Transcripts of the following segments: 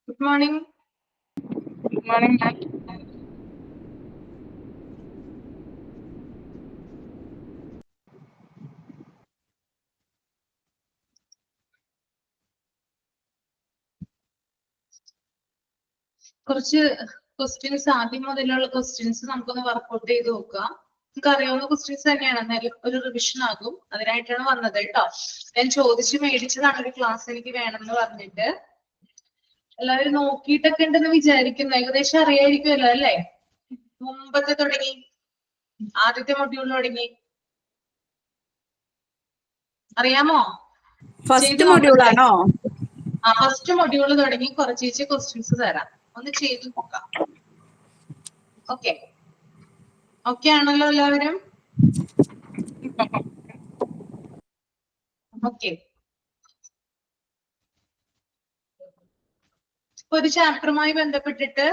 Good morning. Good morning, ma'am. കുറച്ച് questions ആദ്യം മുതലുള്ള ക്വസ്റ്റ്യൻസ് നമുക്കൊന്ന് വർക്ക്ഔട്ട് ചെയ്ത് നോക്കാം. നമുക്ക് അറിയാവുന്ന ക്വസ്റ്റ്യൻസ് തന്നെയാണ്, എന്നാലും ഒരു റിവിഷൻ ആകും. അതിനായിട്ടാണ് വന്നത് കേട്ടോ. ഞാൻ ചോദിച്ച് മേടിച്ചതാണ് ഒരു ക്ലാസ് എനിക്ക് വേണമെന്ന് പറഞ്ഞിട്ട്. എല്ലാവരും നോക്കിയിട്ടൊക്കെ ഉണ്ടെന്ന് വിചാരിക്കുന്നു. ഏകദേശം അറിയായിരിക്കുമല്ലോ അല്ലേ? മുമ്പത്തെ തുടങ്ങി, ആദ്യത്തെ മൊഡ്യൂൾ തുടങ്ങി, അറിയാമോ? ഫസ്റ്റ് മൊഡ്യൂൾ ആണോ? ഫസ്റ്റ് മൊഡ്യൂൾ തുടങ്ങി കുറച്ച് ക്വസ്റ്റ്യൻസ് തരാം, ഒന്ന് ചെയ്ത് നോക്കാം. ഓക്കെ ഓക്കെ ആണല്ലോ എല്ലാവരും? ഓക്കെ, ഒരു ചാപ്റ്ററുമായി ബന്ധപ്പെട്ടിട്ട്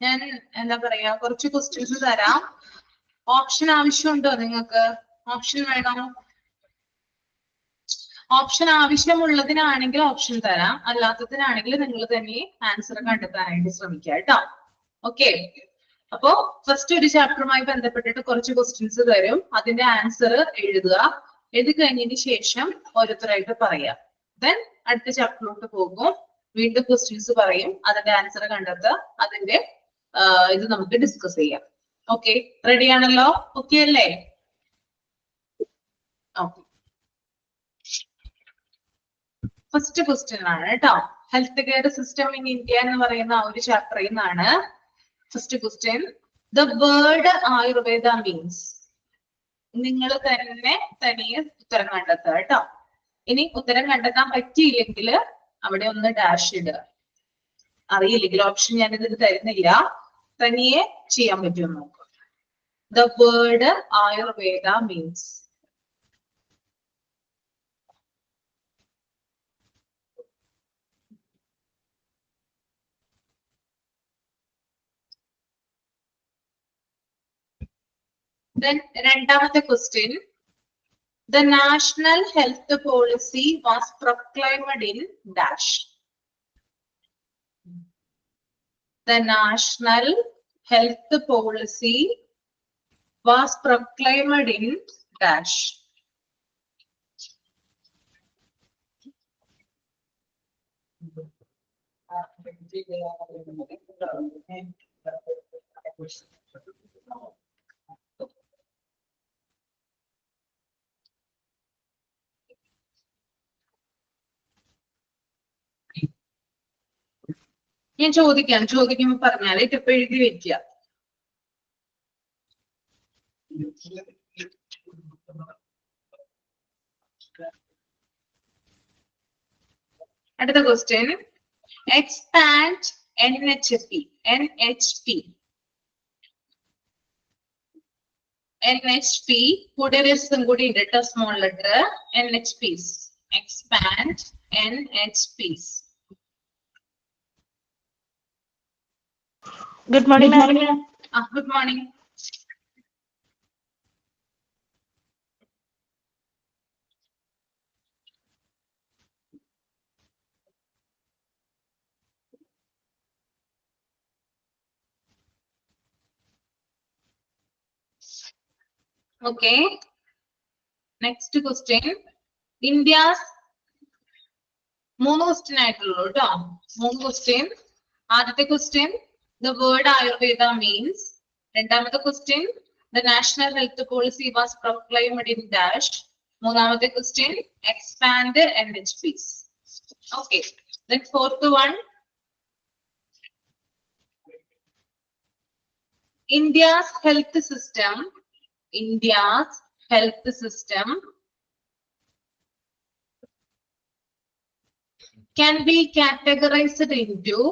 ഞാൻ എന്താ പറയാ കുറച്ച് ക്വസ്റ്റ്യൻസ് തരാം. ഓപ്ഷൻ ആവശ്യമുണ്ടോ നിങ്ങൾക്ക്? ഓപ്ഷൻ വേണോ? ഓപ്ഷൻ ആവശ്യമുള്ളതിനാണെങ്കിൽ ഓപ്ഷൻ തരാം, അല്ലാത്തതിനാണെങ്കിൽ നിങ്ങൾ തന്നെ ആൻസർ കണ്ടെത്താനായിട്ട് ശ്രമിക്കുക കേട്ടോ. ഓക്കെ, അപ്പോ ഫസ്റ്റ് ഒരു ചാപ്റ്ററുമായി ബന്ധപ്പെട്ടിട്ട് കുറച്ച് ക്വസ്റ്റ്യൻസ് തരും, അതിന്റെ ആൻസർ എഴുതുക. എഴുതി കഴിഞ്ഞതിന് ശേഷം ഓരോരുത്തരായിട്ട് പറയാം. ദെൻ അടുത്ത ചാപ്റ്ററിലോട്ട് പോകും, വീണ്ടും ക്വസ്റ്റ്യൻസ് പറയും, അതിന്റെ ആൻസർ കണ്ടെത്തുക, അതിന്റെ ഇത് നമുക്ക് ഡിസ്കസ് ചെയ്യാം. ഓക്കെ, റെഡി ആണല്ലോ? ഓക്കെ അല്ലേ? ഓക്കെ, ഫസ്റ്റ് ക്വസ്റ്റ്യൻ ആണ് കേട്ടോ. Health care system in India എന്ന് പറയുന്ന ആ ഒരു ചാപ്റ്ററിൽ നിന്നാണ് first question. The word Ayurveda means. നിങ്ങൾ തന്നെ തനിയെ ഉത്തരം കണ്ടെത്തുക കേട്ടോ. ഇനി ഉത്തരം കണ്ടെത്താൻ പറ്റിയില്ലെങ്കിൽ അവിടെ ഒന്ന് ഡാഷ് ഇടുക. അറിയില്ലെങ്കിൽ ഓപ്ഷൻ ഞാൻ ഇതിൽ തരുന്നില്ല, തനിയെ ചെയ്യാൻ പറ്റുമെന്ന് നോക്കുക. The word Ayurveda means. Then രണ്ടാമത്തെ question. The national health policy was proclaimed in dash. The national health policy was proclaimed in dash. ഞാൻ ചോദിക്കുമ്പോ പറഞ്ഞാലേ ഇപ്പൊ എഴുതി വെക്കുക. അടുത്ത ക്വസ്റ്റ്യൻ. Expand NHP. കൂടെ ഒരു എസും കൂടി ഉണ്ട് കേട്ടോ, small letter. NHPs. Expand NHPs. Good morning, ma'am. Good morning. Okay. Next question. India's മൂന്ന് ക്വസ്റ്റ്യൻ ആയിട്ടുള്ളൂ കേട്ടോ. മൂന്ന് ക്വസ്റ്റ്യൻ. ആദ്യത്തെ question, the word Ayurveda means. രണ്ടാമത്തെ question, the national health policy was proclaimed in dash. മൂന്നാമത്തെ question, expand NHPs. Okay. Then fourth one. India's health system can be categorized into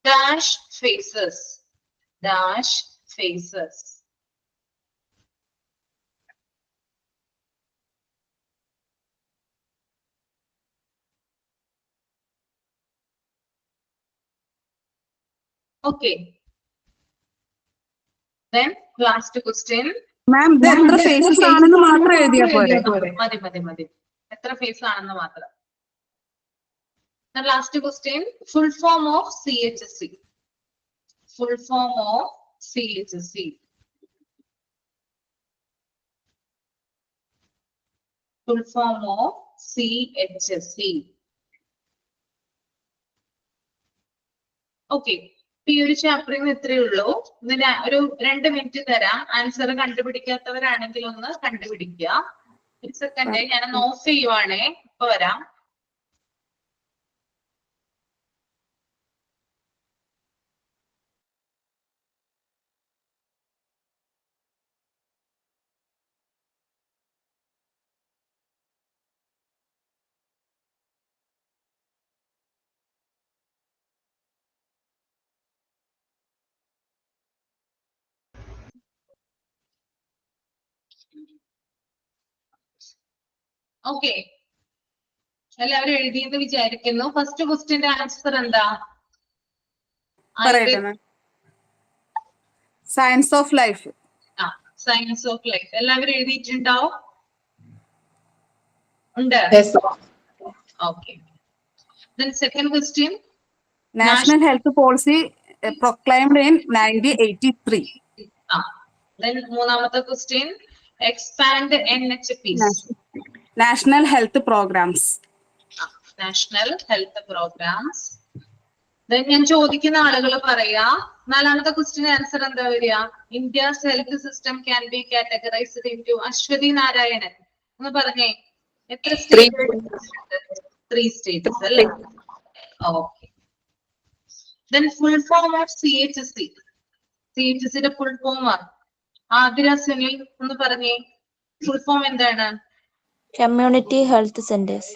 dash phases. Okay. Then last question. Ma'am ഇത് എത്ര faces ആണെന്ന് മാത്രം എഴുതിയാ പോരെ? മതി മതി മതി, എത്ര ഫേസ് ആണെന്ന് മാത്രം. Last question, full form of CHSE. Full form of CHSE. Full form of CHSE. Okay, ഈ ഒരു ചാപ്റ്ററിൽ നിന്ന് ഇത്രയേ ഉള്ളൂ. ഇതിന് ഒരു 2 മിനിറ്റ് തരാം. ആൻസർ കണ്ടുപിടിക്കാത്തവരാണെങ്കിൽ ഒന്ന് കണ്ടുപിടിക്കുക. ഒരു സെക്കൻഡ്, ഞാനൊന്ന് ഓഫ് ചെയ്യുവാണേ, ഇപ്പൊ വരാം. ഓക്കെ, എല്ലാവരും എഴുതിയെന്ന് വിചാരിക്കുന്നു. ഫസ്റ്റ് ക്വസ്റ്റ്യന്റെ ആൻസർ എന്താ? പറയട്ടെ ma'am. Science of life. Science of life. എല്ലാവരും എഴുതിയിട്ടുണ്ടോ? ഉണ്ട്. Okay. Then second question. National health policy proclaimed in 1983. Then മൂന്നാമത്തെ question, expand NHPs. National health programmes. National health programmes. Then ഞാൻ ചോദിക്കുന്ന ആളുകൾ പറയാ. നാലാമത്തെ ക്വസ്റ്റ്യൻ ആൻസർ എന്താ വരിക? India's health system can be categorised into. Aswathy Narayanan ഒന്ന് പറഞ്ഞേ, എത്ര സ്റ്റേറ്റ്? 3 സ്റ്റേറ്റ്സ് അല്ലേ? Okay. Then full form of CHSE. CHSE full form Athira Sunil ഒന്ന് പറഞ്ഞേ, ഫുൾ ഫോം എന്താണ്? Community health centres.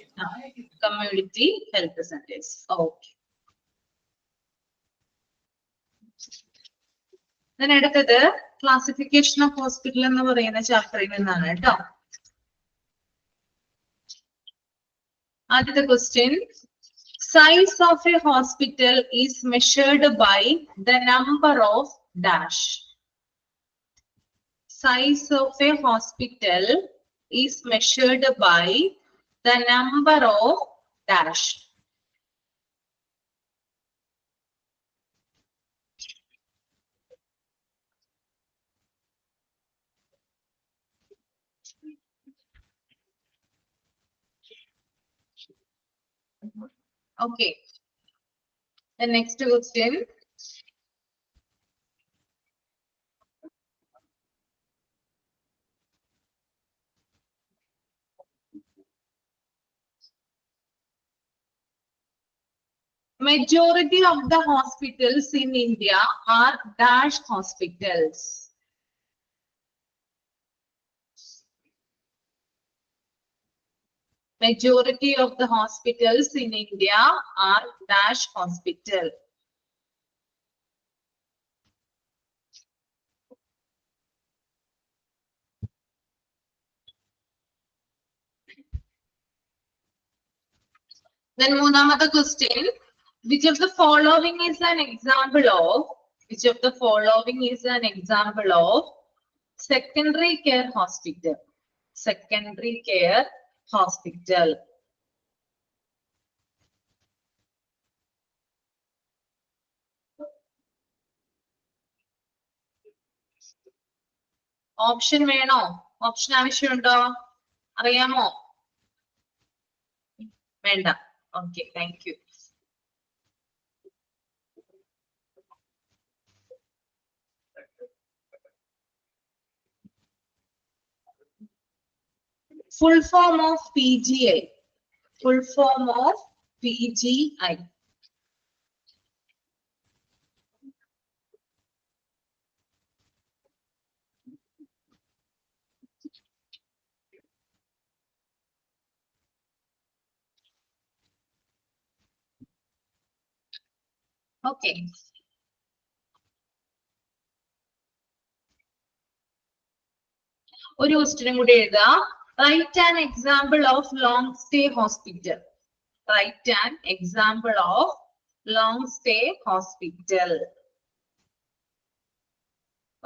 Community health centres. Okay. അടുത്തത് ക്ലാസിഫിക്കേഷൻ ഓഫ് ഹോസ്പിറ്റൽ എന്ന് പറയുന്ന ചാപ്റ്ററിൽ നിന്നാണ് കേട്ടോ. ആദ്യത്തെ question, size of a hospital is measured by the number of dash. Size of a hospital is measured by the number of dash. Okay. The next question. Majority of the hospitals in India are dash hospitals. Majority of the hospitals in India are dash hospital. Then മൂന്നാമത്തെ question, which of the following is an example of, which of the following is an example of secondary care hospital? Secondary care hospital. Option വേണോ? Option ആവശ്യമുണ്ടോ? അറിയാമോ? വേണ്ട. Okay, thank you. Full form of PGI. Full form of PGI. Okay. ഒരു ക്വസ്റ്റ്യനും കൂടി എഴുതാം. Write an example of long stay hospital. Write an example of long stay hospital.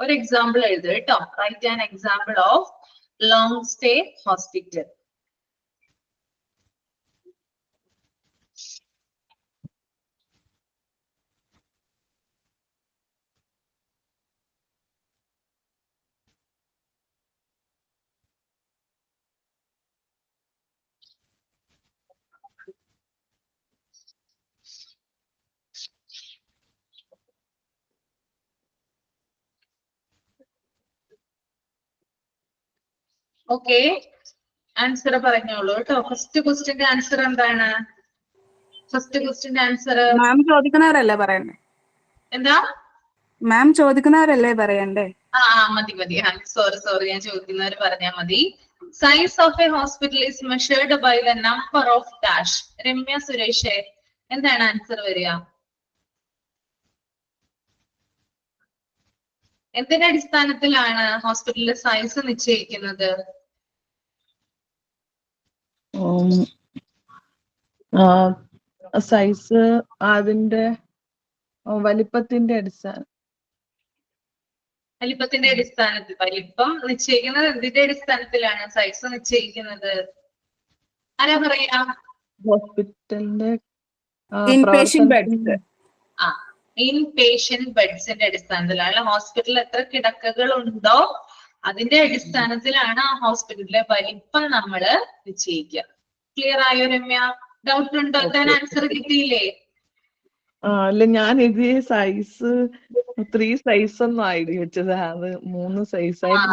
ഒരു example എഴുതുക കേട്ടോ. Write an example of long stay hospital. Okay, answer പറഞ്ഞോളൂ കേട്ടോ. First ക്വസ്റ്റിന്റെ ആൻസർ എന്താണ്? ഫസ്റ്റ് ക്വസ്റ്റിന്റെ ആൻസർ മാം ചോദിക്കുന്നവരല്ലേ പറയണ്ടേ? എന്താ? മാം ചോദിക്കുന്നവരല്ലേ പറയണ്ടേ? മതി മതി. സോറി, ഞാൻ ചോദിക്കുന്നവര് പറഞ്ഞാൽ മതി. Size of a hospital is measured by the number of dash. Ramya Suresh, എന്താണ് ആൻസർ വരിക? എന്തിന്റെ അടിസ്ഥാനത്തിലാണ് ഹോസ്പിറ്റലിന്റെ സൈസ് നിശ്ചയിക്കുന്നത്? സൈസ് അതിന്റെ വലിപ്പത്തിന്റെ അടിസ്ഥാനം. വലിപ്പത്തിന്റെ അടിസ്ഥാനത്തിൽ. വലിപ്പം നിശ്ചയിക്കുന്നത് എന്തിന്റെ അടിസ്ഥാനത്തിലാണ് സൈസ് നിശ്ചയിക്കുന്നത്? ആരാ പറയാ? ഹോസ്പിറ്റലിന്റെ ഇൻപേഷ്യന്റ് ബെഡ്സ്. ഇൻപേഷ്യന്റ് ബെഡ്സിന്റെ അടിസ്ഥാനത്തിലാണ്. ഹോസ്പിറ്റലിൽ എത്ര കിടക്കകൾ ഉണ്ടോ അതിന്റെ അടിസ്ഥാനത്തിലാണ് ആ ഹോസ്പിറ്റലിലെ വലിപ്പം നമ്മൾ നിശ്ചയിക്കുക. ക്ലിയർ ആയോ രമ്യ? ഡൗട്ട് ഉണ്ടോ? എത്താൻ ആൻസർ കിട്ടിയില്ലേ? അല്ല, ഞാൻ ഇത് സൈസ് 3 സൈസ് ഒന്നും എഴുതി വെച്ചത്. അത് 3 സൈസ് ആയിട്ട്.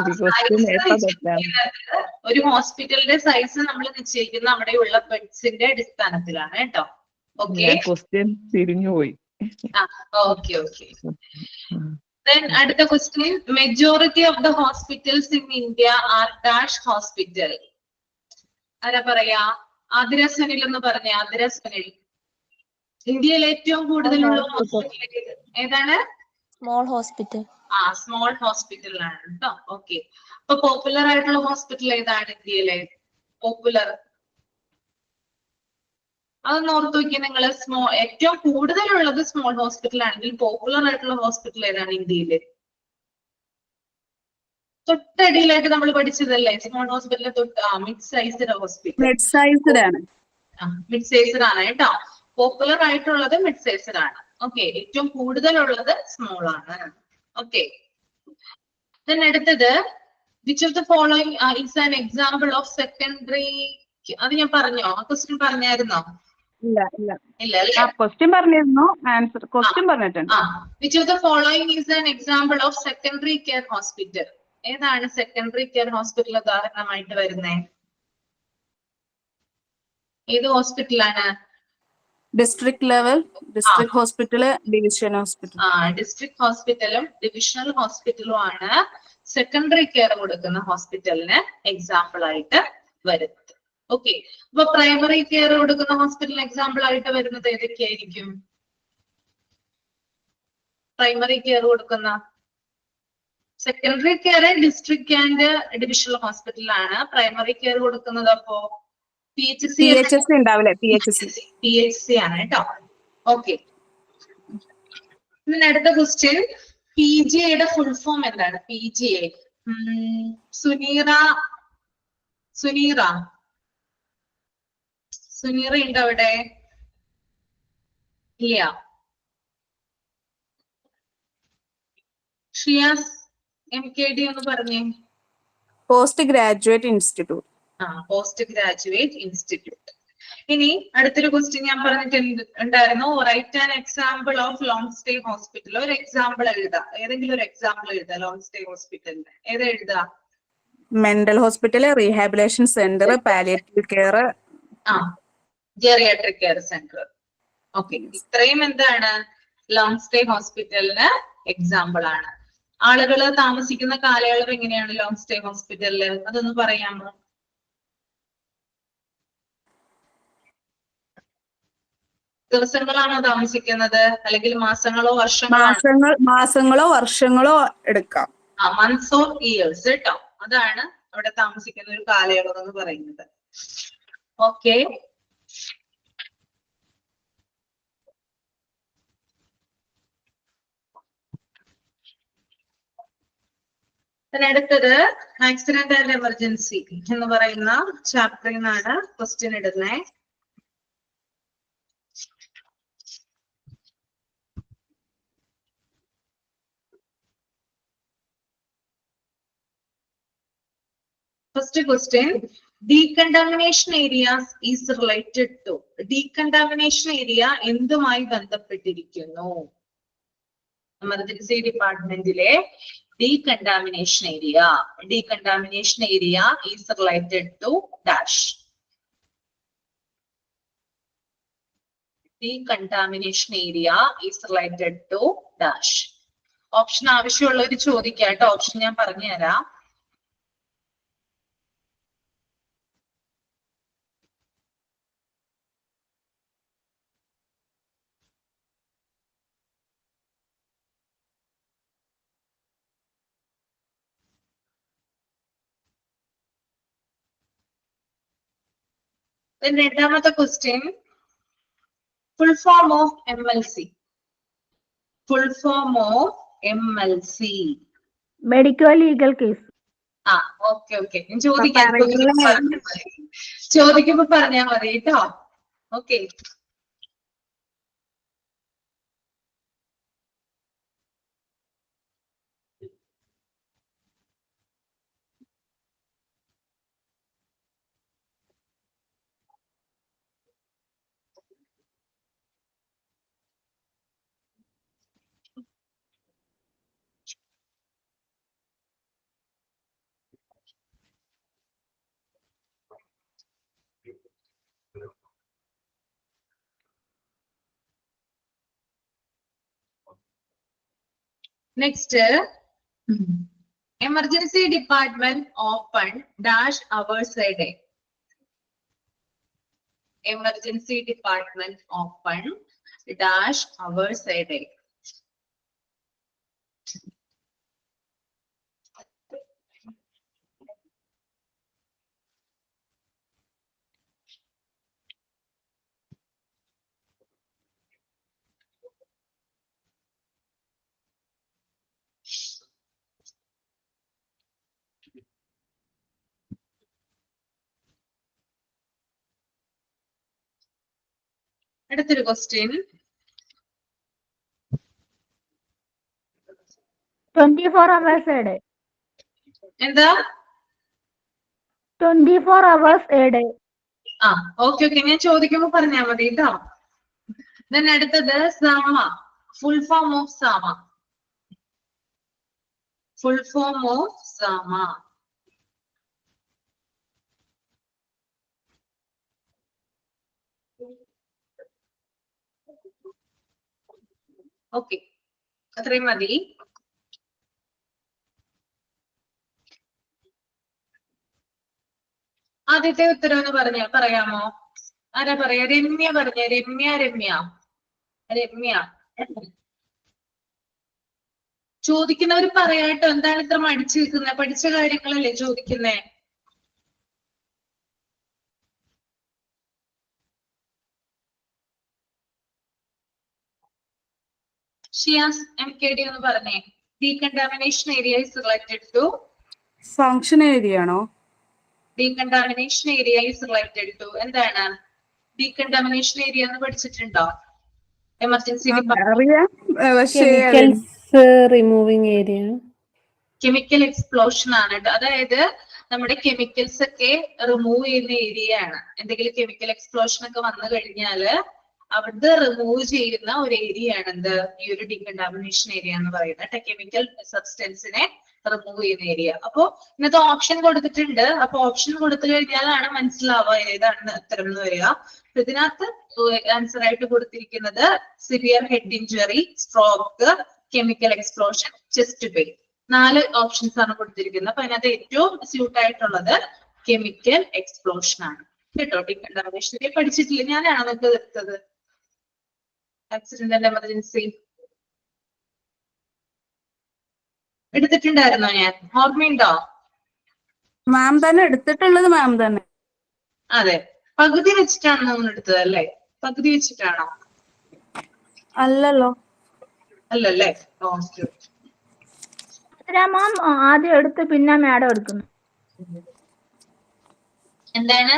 ഒരു ഹോസ്പിറ്റലിന്റെ സൈസ് നമ്മൾ നിശ്ചയിക്കുന്ന അവിടെയുള്ള ബെഡ്സിന്റെ അടിസ്ഥാനത്തിലാണ് കേട്ടോ. ഓക്കെ, ക്വസ്റ്റ്യൻ തിരിഞ്ഞുപോയി. ഓക്കെ. Then അടുത്ത question, majority of the hospitals in India are dash hospital. ആരാ പറയാ? ആതിര സുനിൽ എന്ന് പറഞ്ഞ. ആതിര സുനിൽ, ഇന്ത്യയിൽ ഏറ്റവും കൂടുതലുള്ള ഹോസ്പിറ്റൽ ഏതാണ്? Small hospital. സ്മോൾ ഹോസ്പിറ്റലാണ് കേട്ടോ. ഓക്കെ, അപ്പൊ പോപ്പുലർ ആയിട്ടുള്ള ഹോസ്പിറ്റൽ ഏതാണ് ഇന്ത്യയിലെ? പോപ്പുലർ അതൊന്ന് ഓർത്ത് നോക്കിയാൽ നിങ്ങൾ. ഏറ്റവും കൂടുതലുള്ളത് സ്മോൾ ഹോസ്പിറ്റൽ ആണെങ്കിൽ പോപ്പുലർ ആയിട്ടുള്ള ഹോസ്പിറ്റൽ ഏതാണ് ഇന്ത്യയില്? തൊട്ടടിയിലായിട്ട് നമ്മൾ പഠിച്ചതല്ലേ സ്മോൾ ഹോസ്പിറ്റലിലെ mid sized hospital. Mid sized ആണ്. മിഡ് സൈസ്ഡ് ആണ് കേട്ടോ. പോപ്പുലർ ആയിട്ടുള്ളത് മിഡ് സൈസ്ഡ് ആണ്. ഓക്കെ, ഏറ്റവും കൂടുതലുള്ളത് സ്മോൾ ആണ്. ഓക്കെ, അടുത്തത്, which of the following is an example of secondary. അത് ഞാൻ പറഞ്ഞോ? ആ ക്വസ്റ്റ്യൻ പറഞ്ഞായിരുന്നോ? ഇല്ല. ക്വസ്റ്റ്യൻ പറഞ്ഞിരുന്നു, ആൻസർ ക്വസ്റ്റ്യൻ പറഞ്ഞിട്ടുണ്ട്. Which of the following is an example of secondary care hospital. ഏതാണ് സെക്കൻഡറി കെയർ ഹോസ്പിറ്റൽ ഉദാഹരണമായിട്ട് വരുന്നേ? ഏത് ഹോസ്പിറ്റലാണ്? District level, district hospital, division hospital. District ഹോസ്പിറ്റലും ഡിവിഷണൽ ഹോസ്പിറ്റലും ആണ് സെക്കൻഡറി കെയർ കൊടുക്കുന്ന ഹോസ്പിറ്റലിന് എക്സാമ്പിൾ ആയിട്ട് വരുന്നത്. ഓക്കെ, അപ്പൊ പ്രൈമറി കെയർ കൊടുക്കുന്ന ഹോസ്പിറ്റലിന് എക്സാമ്പിൾ ആയിട്ട് വരുന്നത് ഏതൊക്കെയായിരിക്കും? പ്രൈമറി കെയർ കൊടുക്കുന്ന secondary care district and divisional ഹോസ്പിറ്റലാണ്. പ്രൈമറി കെയർ കൊടുക്കുന്നത് അപ്പോ PHC ഉണ്ടാവില്ലേ? PHC ആണ് കേട്ടോ. ഓക്കെ, അടുത്ത ക്വസ്റ്റ്യൻ, PGA ഫുൾ ഫോം എന്താണ്? PGA. സുനീറ ഉണ്ട് അവിടെ? ഇല്ല. ഷിയാസ് MKD ഒന്ന് പറഞ്ഞേ. Post graduate institute. Post graduate institute. ഇനി അടുത്തൊരു ക്വസ്റ്റ്യൻ ഞാൻ പറഞ്ഞിട്ടുണ്ടായിരുന്നു, write an example of long stay hospital. ഒരു എക്സാമ്പിൾ എഴുതാം, ഏതെങ്കിലും ഒരു എക്സാമ്പിൾ എഴുതാം ലോങ് സ്റ്റേ ഹോസ്പിറ്റലിന്. ഏതാ എഴുതാ? Mental hospital, rehabilitation centre, palliative care, geriatric care centre. Okay, ഇത്രയും എന്താണ് ലോങ് സ്റ്റേ ഹോസ്പിറ്റലിന് എക്സാമ്പിൾ ആണ്. ആളുകൾ താമസിക്കുന്ന കാലയളവ് എങ്ങനെയാണ് ലോങ് സ്റ്റേ ഹോസ്പിറ്റലില്? അതൊന്ന് പറയാമോ? ദിവസങ്ങളാണോ താമസിക്കുന്നത്, അല്ലെങ്കിൽ മാസങ്ങളോ വർഷങ്ങളോ? മാസങ്ങളോ വർഷങ്ങളോ എടുക്കാം. മന്ത്സ് ഓർ ഇയേഴ്സ് കേട്ടോ. അതാണ് അവിടെ താമസിക്കുന്ന ഒരു കാലയളവ് എന്ന് പറയുന്നത്. ഓക്കെ, പിന്നെ അടുത്തത് ആക്സിഡന്റ് ആൻഡ് എമർജൻസി എന്ന് പറയുന്ന ചാപ്റ്ററിൽ നിന്നാണ് ക്വസ്റ്റ്യൻ ഇടുന്നത്. First question, decontamination areas is related to. Decontamination area എന്തുമായി ബന്ധപ്പെട്ടിരിക്കുന്നു? എമർജൻസി ഡിപ്പാർട്ട്മെന്റിലെ decontamination area. Decontamination area is related to dash. Decontamination area is related to dash. Option ആവശ്യമുള്ളവർ ചോദിക്കാട്ടോ. ഓപ്ഷൻ ഞാൻ പറഞ്ഞുതരാം. Then രണ്ടാമത്തെ question, full form of MLC. Full form of MLC. Medical legal case. Okay ഞാൻ ചോദിക്കുമ്പോ പറഞ്ഞാ മതി കേട്ടോ. Okay. Next, emergency department open dash hours a day. Emergency department open dash hours a day. അടുത്തൊരു question, 24 hours a day. എന്താ? 24 hours a day. Okay ഞാൻ ചോദിക്കുമ്പോ പറഞ്ഞാ മതി കേട്ടോ. Then അടുത്തത് SAMA. Full form of SAMA. Full form of SAMA. Okay, അത്രയും മതി. ആദ്യത്തെ ഉത്തരം എന്ന് പറയാമോ? ആരാ പറയാ? രമ്യ പറഞ്ഞ. രമ്യ ചോദിക്കുന്നവർ പറയാട്ടോ. എന്താണ് ഇത്ര മടിച്ചു നിൽക്കുന്നത്? പഠിച്ച കാര്യങ്ങളല്ലേ ചോദിക്കുന്നേ. ഷിയാസ് MKD എന്ന് പറഞ്ഞേ. Decontamination area is related to. Function area ആണോ? Decontamination area is related to എന്താണ്? Decontamination area എന്ന് പഠിച്ചിട്ടുണ്ടോ? Emergency removing area. Chemical explosion ആണ്. അതായത് നമ്മുടെ കെമിക്കൽസ് ഒക്കെ റിമൂവ് ചെയ്യുന്ന ഏരിയ ആണ്. എന്തെങ്കിലും കെമിക്കൽ എക്സ്പ്ലോഷൻ ഒക്കെ വന്നു കഴിഞ്ഞാല് അവിടുന്ന് റിമൂവ് ചെയ്യുന്ന ഒരു ഏരിയ ആണ് എന്ത്? ഈ ഒരു ഡീകണ്ടാമിനേഷൻ ഏരിയ എന്ന് പറയുന്നത്. കെമിക്കൽ സബ്സ്റ്റൻസിനെ റിമൂവ് ചെയ്യുന്ന ഏരിയ. അപ്പോ ഇന്നത്തെ ഓപ്ഷൻ കൊടുത്തിട്ടുണ്ട്. അപ്പൊ ഓപ്ഷൻ കൊടുത്തു കഴിഞ്ഞാലാണ് മനസ്സിലാവുക ഏതാണ് ഉത്തരം എന്ന് വരിക. ഇതിനകത്ത് ആൻസർ ആയിട്ട് കൊടുത്തിരിക്കുന്നത് severe head injury, stroke, chemical explosion, chest pain. 4 options ആണ് കൊടുത്തിരിക്കുന്നത്. അപ്പൊ അതിനകത്ത് ഏറ്റവും സ്യൂട്ട് ആയിട്ടുള്ളത് കെമിക്കൽ എക്സ്പ്ലോഷൻ ആണ് കേട്ടോ. ഡീകണ്ടാമിനേഷൻ പഠിച്ചിട്ടില്ല, ഞാനാണ് നിങ്ങൾക്ക് എടുത്തത്. ആക്സിഡന്റ് ആൻഡ് എമർജൻസി എടുത്തിട്ടുണ്ടായിരുന്നോ? ഞാൻ ഓർമ്മയുണ്ടോ? മാം തന്നെ എടുത്തിട്ടുള്ളത്. മാം തന്നെ. അതെ, പകുതി വെച്ചിട്ടാണ് നമ്മൾ എടുത്തത് അല്ലേ? പകുതി വെച്ചിട്ടാണോ? അല്ലല്ലോ. അല്ലല്ലേ? ഓക്കെ. മാം ആദ്യം എടുത്ത് പിന്നെ മാഡം എടുക്കുന്നു. എന്താണ്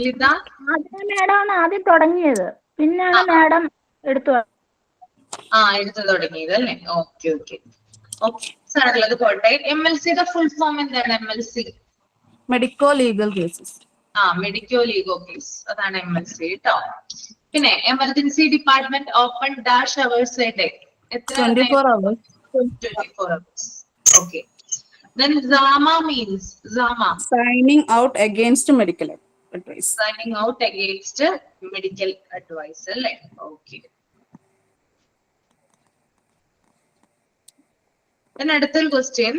ലിത? ആദ്യം മാഡമാണ് ആദ്യം തുടങ്ങിയത്, പിന്നാണ് മാഡം എടുത്തു. എടുത്തു തുടങ്ങിയത് അല്ലേ? ഓക്കെ ഓക്കെ ഓക്കെ, സാറുള്ളത് പോട്ടെ. MLCയുടെ ഫുൾ ഫോം എന്താണ്? MLC medico legal cases. Medico legal case, അതാണ് MLC കേട്ടോ. പിന്നെ emergency department open dash hours a day. എത്ര? 24 hours. 24 hours. Okay. Then ZAMA means ZAMA. Signing out against medical advice. Signing out against medical advice. Right? Okay. Then another question.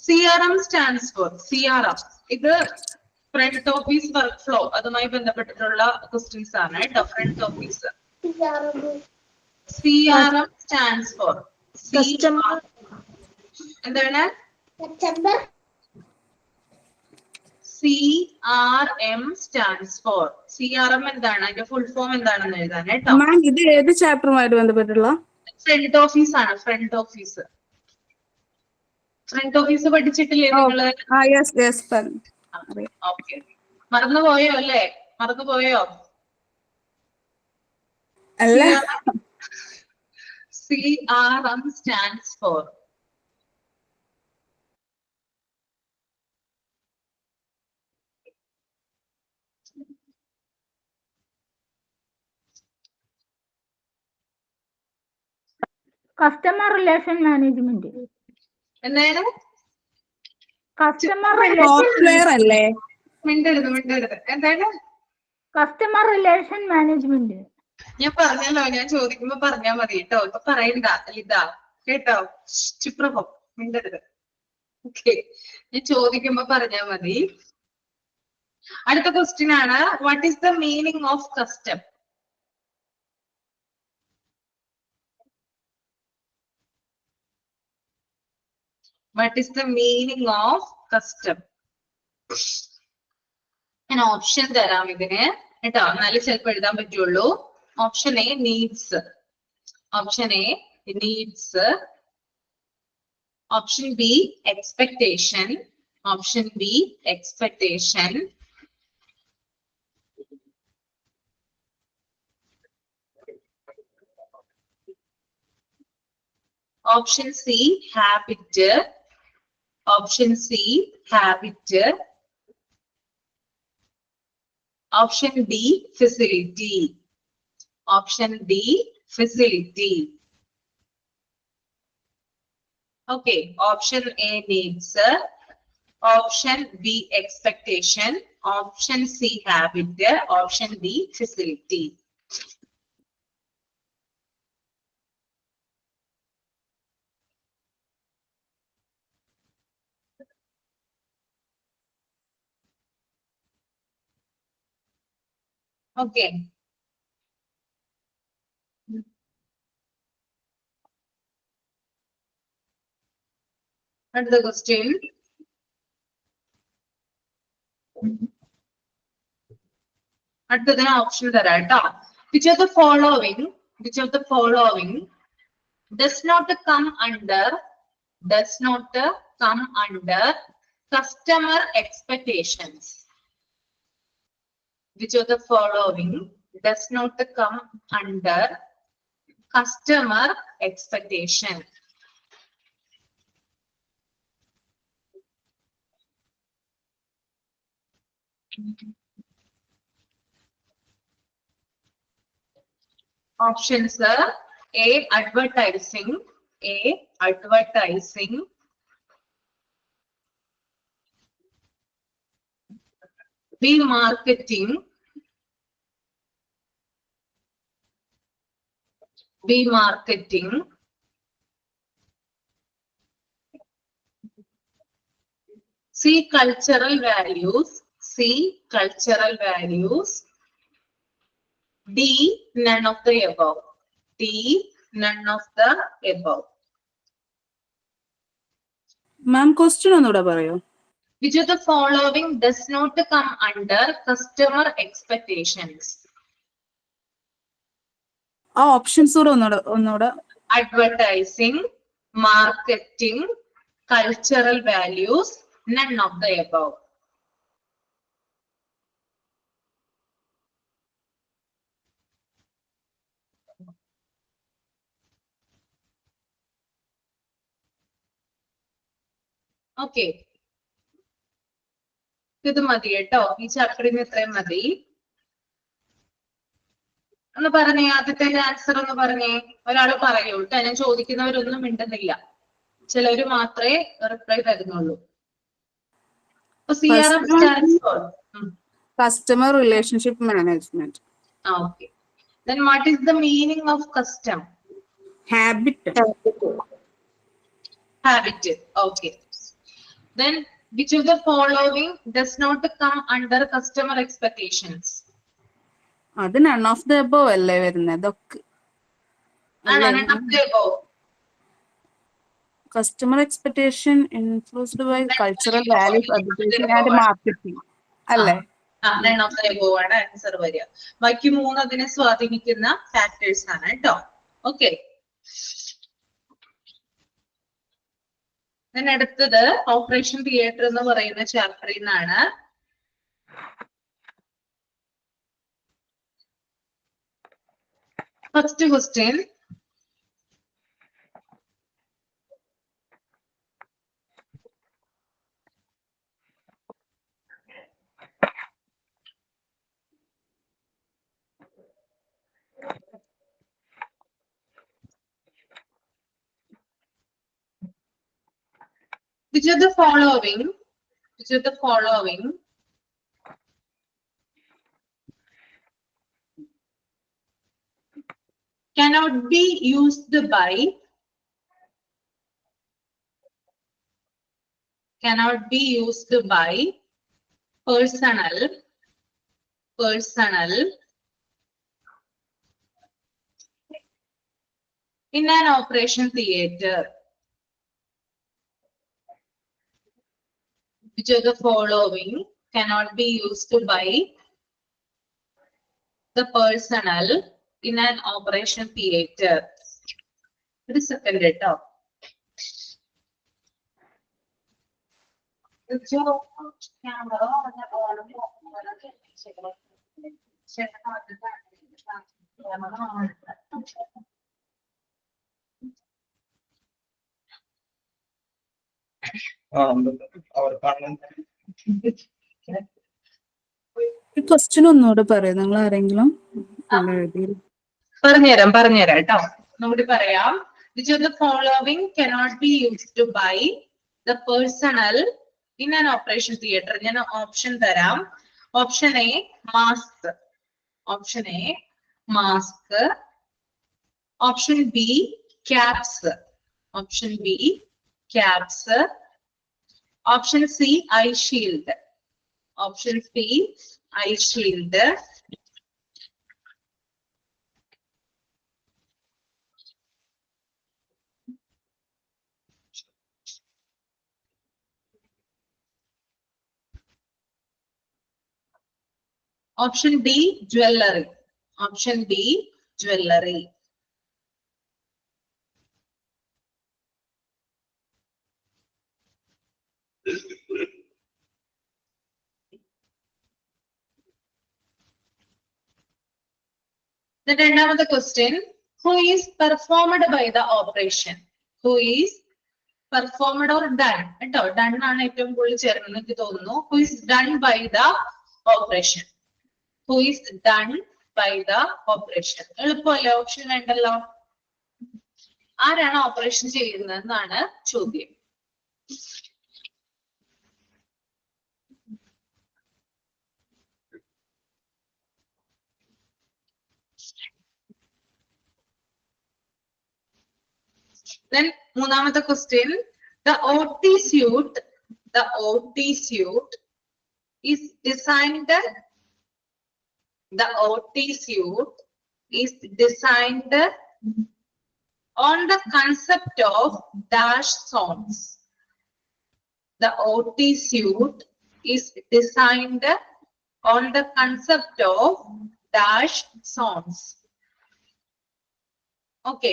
CRM stands for CRM. ഇത് front office work flow അതുമായി ബന്ധപ്പെട്ടിട്ടുള്ള questions ആണ് കേട്ടോ. Front office. CRM stands for എന്താണ്? CRM stands for CRM എന്താണ്? അതിന്റെ full form എന്താണെന്ന് എഴുതാൻ കേട്ടോ. മാം ഇത് ഏത് ചാപ്റ്ററുമായിട്ട് ബന്ധപ്പെട്ടുള്ള? ഫ്രണ്ട് ഓഫീസ് ആണ്. Front office. ഫ്രണ്ട് ഓഫീസ് പഠിച്ചിട്ടില്ലേ നിങ്ങള്? ഓക്കെ. മറന്നുപോയോ അല്ലേ? മറന്നുപോയോ? അല്ല, CRM stands for customer relation management. എന്താണ്? കസ്റ്റമർ സോഫ്റ്റ്വെയർ അല്ലേ? മിണ്ടരുത്. എന്താണ്? Customer relation management. ഞാൻ പറഞ്ഞല്ലോ, ഞാൻ ചോദിക്കുമ്പോ പറഞ്ഞാ മതി കേട്ടോ. ഇപ്പൊ പറയണ്ട ഇതാ കേട്ടോ. ചുപ്രഭോ, മിണ്ടരുത്. ഓക്കെ, ഞാൻ ചോദിക്കുമ്പോ പറഞ്ഞാ മതി. അടുത്ത ക്വസ്റ്റ്യൻ ആണ്, what is the meaning of custom? What is the meaning of custom? ഞാൻ ഓപ്ഷൻ തരാം ഇതിന് കേട്ടോ, എന്നാലും ചിലപ്പോൾ എഴുതാൻ പറ്റുള്ളൂ. Option A needs. Option A needs. Option B expectation. Option B expectation. Option C habit. Option C habit. Option D facility. Option D facility. Okay, option A needs. Option B expectation. Option C habit. Option D facility. Okay. Another question. അടുത്തതിന് option തരാം കേട്ടോ. Which of the following does not come under customer expectations? Which of the following does not come under customer expectation? Options are A advertising, B marketing, C cultural values, D none of the above. Ma'am question ഒന്നുകൂടെ പറയോ? Which of the following does not come under customer expectations? ആ options കൂടെ ഒന്നുകൂടെ advertising, marketing, cultural values, none of the above. Okay. ഇത് മതി കേട്ടോ, ഈ ചാപ്റ്ററിന് ഇത്രയും മതി. ഒന്ന് പറഞ്ഞേ, ആദ്യത്തെ ആൻസർ ഒന്ന് പറഞ്ഞേ. ഒരാൾ പറയൂ കേട്ടോ, ഞാൻ ചോദിക്കുന്നവരൊന്നും മിണ്ടുന്നില്ല, ചിലര് മാത്രമേ റിപ്ലൈ തരുന്നുള്ളൂ. Customer relationship management. Okay. Then what is the meaning of custom? Habit. Okay. Then which of the following does not come under customer expectations? അത് none of the above അല്ലേ വരുന്നത്? ഇതൊക്കെ None of the above. Customer expectation influenced by cultural values, education and marketing. അല്ലേ? None of the above ആണ് answer വരിക. ബാക്കി 3 അതിനെ സ്വാധീനിക്കുന്ന ഫാക്ടേഴ്സ് ആണ് കേട്ടോ. ഓക്കെ. അടുത്തത് ഓപ്പറേഷൻ തിയേറ്റർ എന്ന് പറയുന്ന ചാപ്റ്ററിൽ നിന്നാണ്. First question. Which of the following cannot be used by personnel in an operation theater? Which of the following cannot be used by the personnel in an operation theater? ഒരു second കേട്ടോ. Question ഒന്നുകൂടെ പറയും നിങ്ങൾ ആരെങ്കിലും? പറഞ്ഞുതരാം കേട്ടോ, ഒന്നുകൂടി പറയാം. Which of the following cannot be used by the personnel in an operation theater? ഞാൻ ഓപ്ഷൻ തരാം. Option A mask, option B caps, option C I shield, option D jewellery. രണ്ടാമത്തെ question. Who is performed by the operation? Who is performed or done? കേട്ടോ, done ആണ് ഏറ്റവും കൂടുതൽ ചേർന്ന് എനിക്ക് തോന്നുന്നു. Who is done by the operation? എളുപ്പമല്ലേ? Option വേണ്ടല്ലോ. ആരാണ് ഓപ്പറേഷൻ ചെയ്യുന്നതെന്നാണ് ചോദ്യം. Then മൂന്നാമത്തെ question. The OT suite is designed on the concept of dash zones. The OT suite is designed on the concept of dash zones. Okay,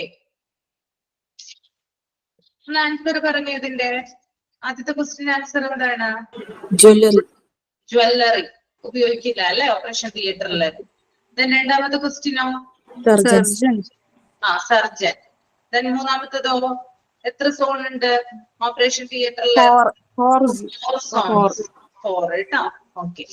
answer പറഞ്ഞു. ഇതിന്റെ ആദ്യത്തെ question answer എന്താണ്? Jewellery ഉപയോഗിക്കില്ല അല്ലെ ഓപ്പറേഷൻ തിയേറ്ററിൽ. രണ്ടാമത്തെ ക്വസ്റ്റ്യനോ? സർജൻ. സർജൻ. മൂന്നാമത്തതോ? എത്ര zone ഉണ്ട് ഓപ്പറേഷൻ തിയേറ്ററിൽ? 4 കേട്ടോ. ഓക്കെ,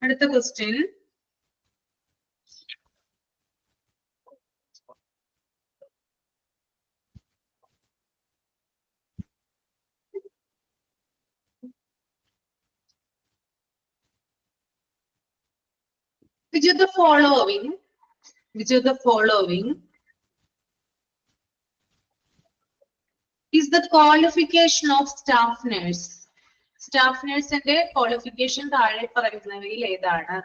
അടുത്ത question. Which of the following is the qualification of staff nurse? Staff nurseന്റെ qualification താഴെ പറയുന്നവയിൽ ഏതാണ്?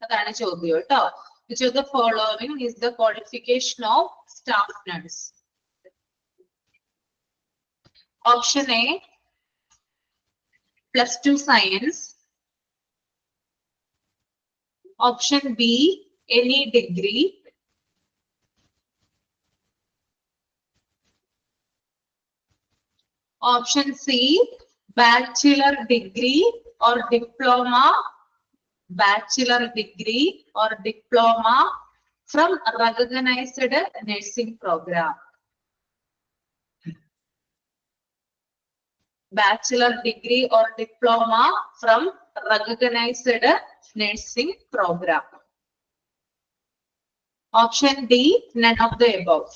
അതാണ് ചോദ്യം കേട്ടോ. Which of the following is the qualification of staff nurse? Option A, +2 science. Option B, any degree. Option C, bachelor degree or diploma. Bachelor degree or diploma from recognized nursing program. Bachelor degree or diploma from recognized nursing program. Option D, none of the above.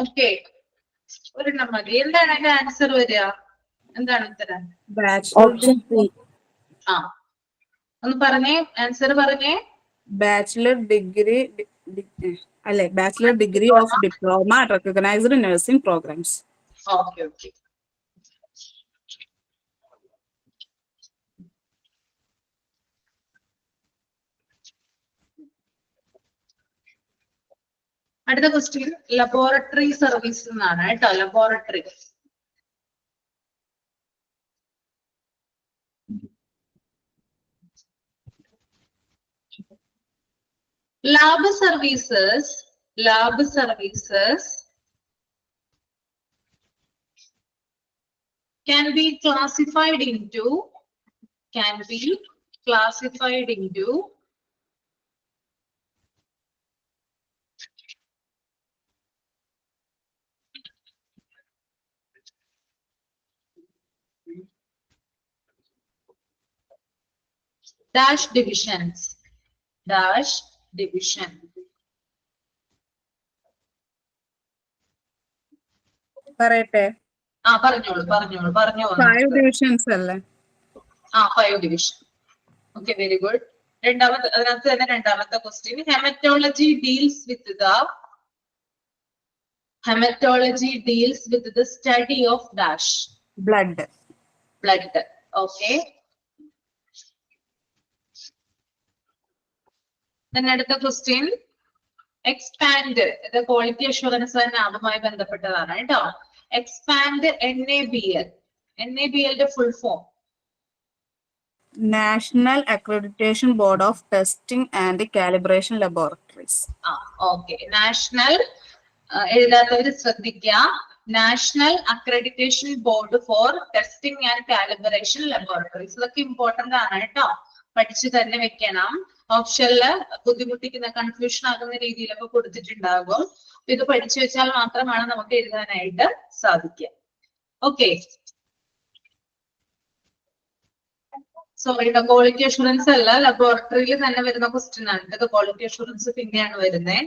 Okay, ഒരെണ്ണം മതി. എന്താണ് അതിന്റെ answer വരിക? എന്താണ് ഉത്തരം? ഒന്ന് പറഞ്ഞേ, answer പറഞ്ഞേ. ബാച്ചിലർ ഡിഗ്രി അല്ലെ, bachelor degree of diploma recognised nursing programmes. Okay okay, അടുത്ത ക്വസ്റ്റ്യൻ ലബോറട്ടറി സർവീസ് എന്നാണ് കേട്ടോ. Laboratory. Lab services can be classified into dash divisions. പറയട്ടെ? പറഞ്ഞോളൂ. 5 ഡിവിഷൻസ് അല്ലേ? 5 ഡിവിഷൻ. Okay, very good. അതിനകത്ത് തന്നെ രണ്ടാമത്തെ question. Haematology deals with the study of dash. Blood. Okay. അടുത്ത ക്വസ്റ്റ്യൻ എക്സ്പാൻഡ്. ഇത് ക്വാളിറ്റി അഷുറൻസ് തന്നെ അതുമായി ബന്ധപ്പെട്ടതാണ് കേട്ടോ. Expand NABL full form. National accreditation board of testing and calibration laboratories. Okay, national എഴുതാത്തവര് ശ്രദ്ധിക്കുക. National accreditation board for testing and calibration laboratories. ഇതൊക്കെ important ആണ് കേട്ടോ, പഠിച്ചു തന്നെ വെക്കണം. ഓപ്ഷനില് ബുദ്ധിമുട്ടിക്കുന്ന, കൺഫ്യൂഷൻ ആകുന്ന രീതിയിലൊക്കെ കൊടുത്തിട്ടുണ്ടാകും. ഇത് പഠിച്ചു വെച്ചാൽ മാത്രമാണ് നമുക്ക് എഴുതാനായിട്ട് സാധിക്കുക. ഓക്കെ, സോറി, ക്വാളിറ്റി അഷുറൻസ് അല്ല, ലബോറട്ടറിയിൽ തന്നെ വരുന്ന ക്വസ്റ്റ്യൻ ആണ്. ഇതൊക്കെ ക്വാളിറ്റി അഷുറൻസ് പിന്നെയാണ് വരുന്നത്.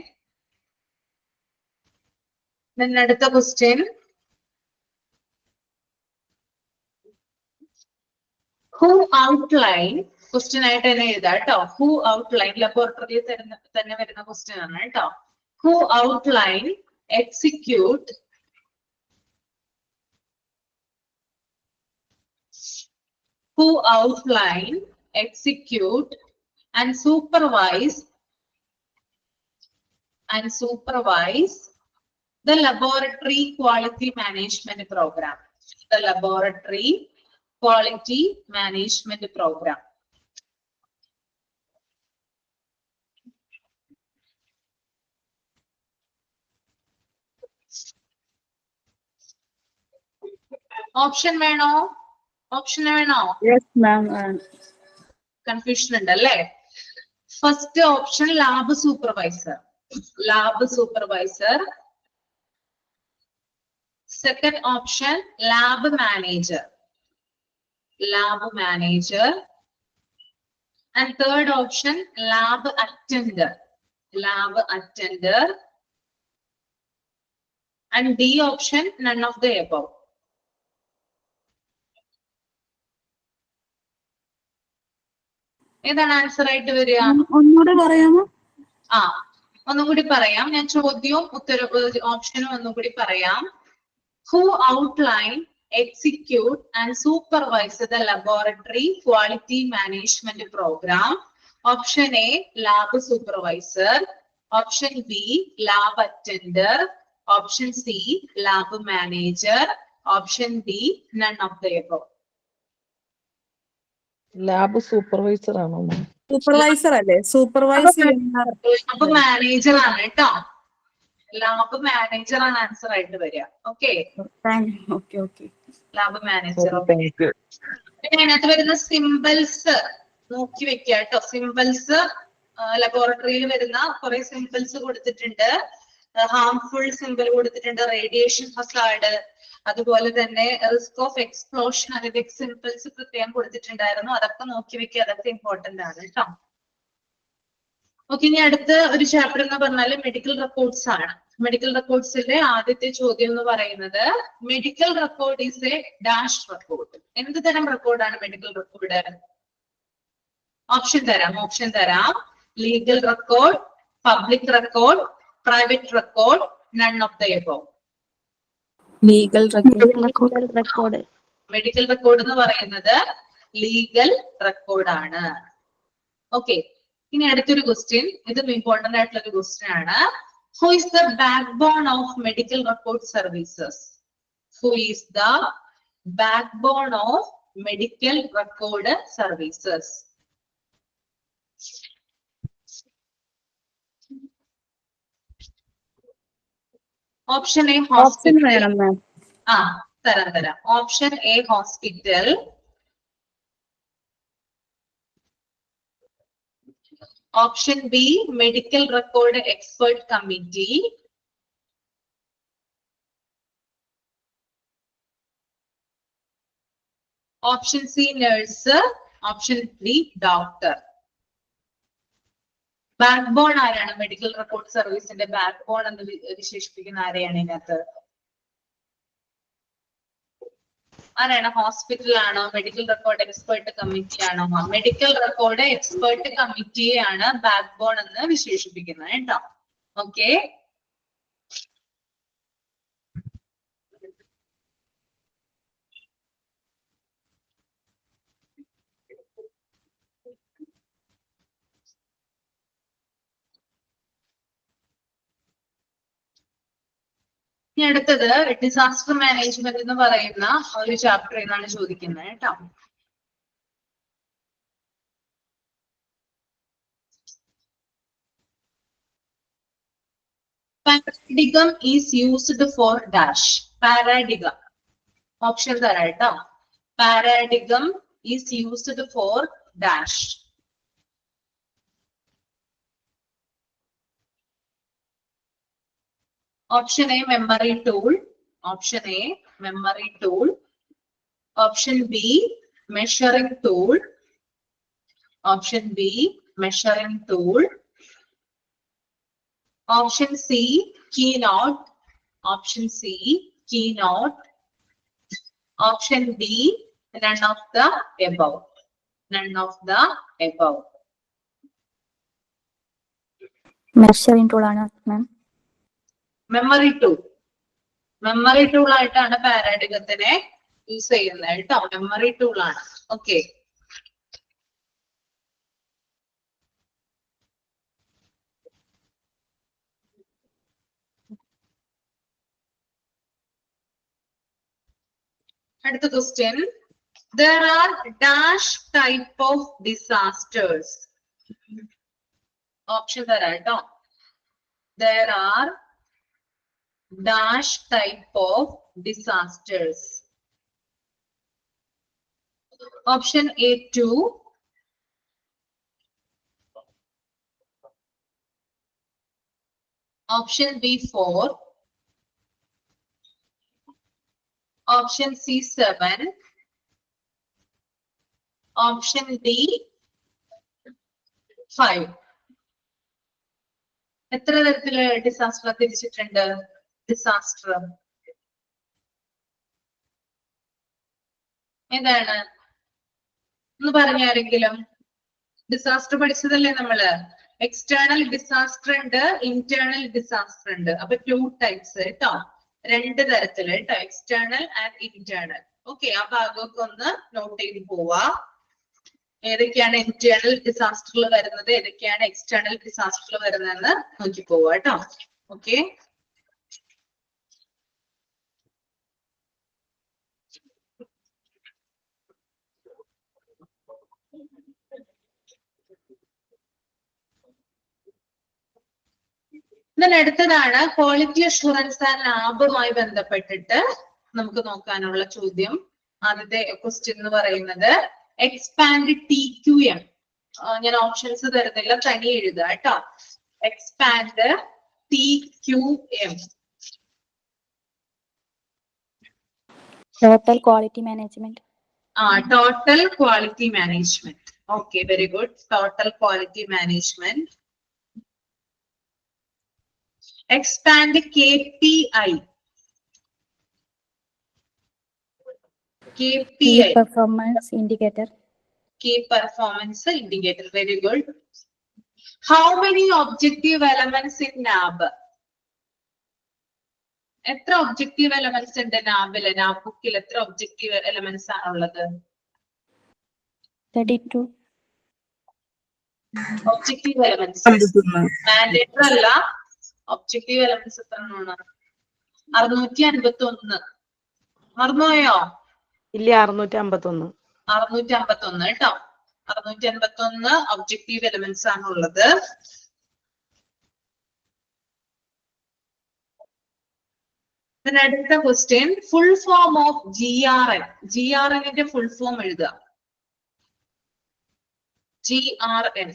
അടുത്ത ക്വസ്റ്റ്യൻ. ഹു ഔട്ട്ലൈൻ ക്വസ്റ്റ്യൻ ആയിട്ട് തന്നെ എഴുതാം കേട്ടോ. ഹു ഔട്ട്ലൈൻ ലബോറട്ടറിയിൽ തന്നെ വരുന്ന ക്വസ്റ്റ്യൻ ആണ് കേട്ടോ. Who outline execute who outline, execute, and supervise the laboratory quality management program. The laboratory quality management program. Option വേണോ? ഓപ്ഷൻ വേണോ? Yes, ma'am. കൺഫ്യൂഷൻ ഉണ്ട് അല്ലേ? First option lab supervisor. Second option lab manager. And third option lab attender. And D option none of the above. ഏതാണ് answer ആയിട്ട് വരിക? ഒന്നുകൂടെ പറയാമോ? ഒന്നും കൂടി പറയാം. ഞാൻ ചോദ്യവും ഓപ്ഷനും ഒന്നും കൂടി പറയാം. Who outline, execute and supervise the laboratory quality management programme. Option A lab supervisor, option B lab attender, option C lab manager, option D none of the above. Lab supervisor ആണോ? സൂപ്പർവൈസർ അല്ലേ? Supervise lab manager ആണ് കേട്ടോ. Lab manager ആണ് answer ആയിട്ട് വരിക. Okay, lab manager. പിന്നെ അതിനകത്ത് വരുന്ന സിമ്പിൾസ് നോക്കി വെക്കുക കേട്ടോ. സിമ്പിൾസ് ലബോറട്ടറിയിൽ വരുന്ന കുറെ സിമ്പിൾസ് കൊടുത്തിട്ടുണ്ട്. ഹാംഫുൾ സിമ്പിൾ കൊടുത്തിട്ടുണ്ട്, റേഡിയേഷൻ ഹസാർഡ്, അതുപോലെ തന്നെ റിസ്ക് ഓഫ് എക്സ്പ്ലോഷൻ, അതിന്റെ സിമ്പിൾസ് പ്രത്യേകം കൊടുത്തിട്ടുണ്ടായിരുന്നു. അതൊക്കെ നോക്കി വെക്കുക, അതൊക്കെ ഇമ്പോർട്ടന്റ് ആണ് കേട്ടോ. ഓക്കെ, ഇനി അടുത്ത ഒരു ചാപ്റ്റർ എന്ന് പറഞ്ഞാൽ മെഡിക്കൽ റെക്കോർഡ്സ് ആണ്. മെഡിക്കൽ റെക്കോർഡ്സിന്റെ ആദ്യത്തെ ചോദ്യം എന്ന് പറയുന്നത് medical record is a dash record. എന്ത് തരം റെക്കോർഡാണ് മെഡിക്കൽ റെക്കോർഡ്? ഓപ്ഷൻ തരാം. Legal record, public record, private record, none of the above. Legal record. Medical record എന്ന് പറയുന്നത് ലീഗൽ റെക്കോർഡാണ്. ഓക്കെ, ഇനി അടുത്തൊരു ക്വസ്റ്റ്യൻ, ഇതും ഇമ്പോർട്ടന്റ് ആയിട്ടുള്ള ഒരു ക്വസ്റ്റ്യൻ ആണ്. Who is the backbone of medical record services? Who is the backbone of medical record services? Option A hospital. തരാം. Option A hospital, option B medical record expert committee, option C nurse, option D doctor. Backbone ആരാണ്? Medical record സർവീസിന്റെ backbone എന്ന് വിശേഷിപ്പിക്കുന്ന ആരെയാണ് ഇതിനകത്ത്? ആരാണ്? Hospital ആണോ? Medical record expert committee ആണോ? മെഡിക്കൽ റെക്കോർഡ് എക്സ്പേർട്ട് കമ്മിറ്റിയെയാണ് ബാക്ക് ബോൺ എന്ന് വിശേഷിപ്പിക്കുന്നത് കേട്ടോ. ഓക്കെ, ഇനി അടുത്തത് ഡിസാസ്റ്റർ മാനേജ്മെന്റ് എന്ന് പറയുന്ന ഒരു ചാപ്റ്റർ എന്നാണ് ചോദിക്കുന്നത് കേട്ടോ. Paradigm is used for dash. Paradigm. Option തരാം കേട്ടോ. Paradigm is used for dash. Option A memory tool. Option A memory tool. Option B measuring tool. Option B measuring tool. Option C keynote. Option C keynote. Option D none of the above. None of the above. Measuring tool ആണ് ma'am. Memory tool. Memory tool ആയിട്ടാണ് പാരാഡിഗത്തിനെ use ചെയ്യുന്നത് കേട്ടോ. Memory tool ആണ്. Okay. അടുത്ത question. There are dash type of disasters. Option തരാം കേട്ടോ. There are dash type of disasters. Option A 2. Option B 4. Option C 7. Option D 5. എത്ര തരത്തില് ഡിസാസ്റ്റർ തിരിച്ചിട്ടുണ്ട്? ഡിസാസ്റ്റർ ഏതാണ് ഒന്ന് പറഞ്ഞാരെങ്കിലും? ഡിസാസ്റ്റർ പഠിച്ചതല്ലേ നമ്മള്? എക്സ്റ്റേണൽ ഡിസാസ്റ്റർ ഉണ്ട്, ഇന്റേണൽ ഡിസാസ്റ്റർ ഉണ്ട്. അപ്പൊ 2 ടൈപ്സ് കേട്ടോ, 2 തരത്തില് കേട്ടോ, എക്സ്റ്റേണൽ ആൻഡ് ഇന്റേണൽ. ഓക്കെ, ആ ഭാഗമൊക്കെ ഒന്ന് നോട്ട് ചെയ്ത് പോവാ. ഏതൊക്കെയാണ് ഇന്റേണൽ ഡിസാസ്റ്ററിൽ വരുന്നത്, ഏതൊക്കെയാണ് എക്സ്റ്റേണൽ ഡിസാസ്റ്ററിൽ വരുന്നതെന്ന് നോക്കി പോവാ കേട്ടോ. ഓക്കെ. ഇതിന് അടുത്തതാണ് ക്വാളിറ്റി അഷുറൻസ് ആൻഡ് ലാബുമായി ബന്ധപ്പെട്ടിട്ട് നമുക്ക് നോക്കാനുള്ള ചോദ്യം. ആദ്യത്തെ ക്വസ്റ്റ്യൻ എന്ന് പറയുന്നത് എക്സ്പാൻഡ് TQM. ഞാൻ ഓപ്ഷൻസ് തരുന്നില്ല, തനി എഴുതുക കേട്ടോ. Expand TQM. Total quality management. Total quality management. Okay, very good. Total quality management. Expand KPI. Key performance indicator. Key performance indicator. Very good. How many objective elements in NAB? എത്ര objective elements ഉണ്ട് നാബില്? നാബ് ബുക്കിൽ എത്ര objective elements ആണുള്ളത്? 32. Objective elements mandatory അല്ല. Objective elements എത്ര ആണ്? 651. മറന്നുപോയോ? ഇല്ല, 651. 651 കേട്ടോ. 651 ഒബ്ജക്റ്റീവ് എലമെന്റ്സ് ആണുള്ളത്. അടുത്ത question, full form of GRN. GRNന്റെ ഫുൾ ഫോം എഴുതുക. GRN.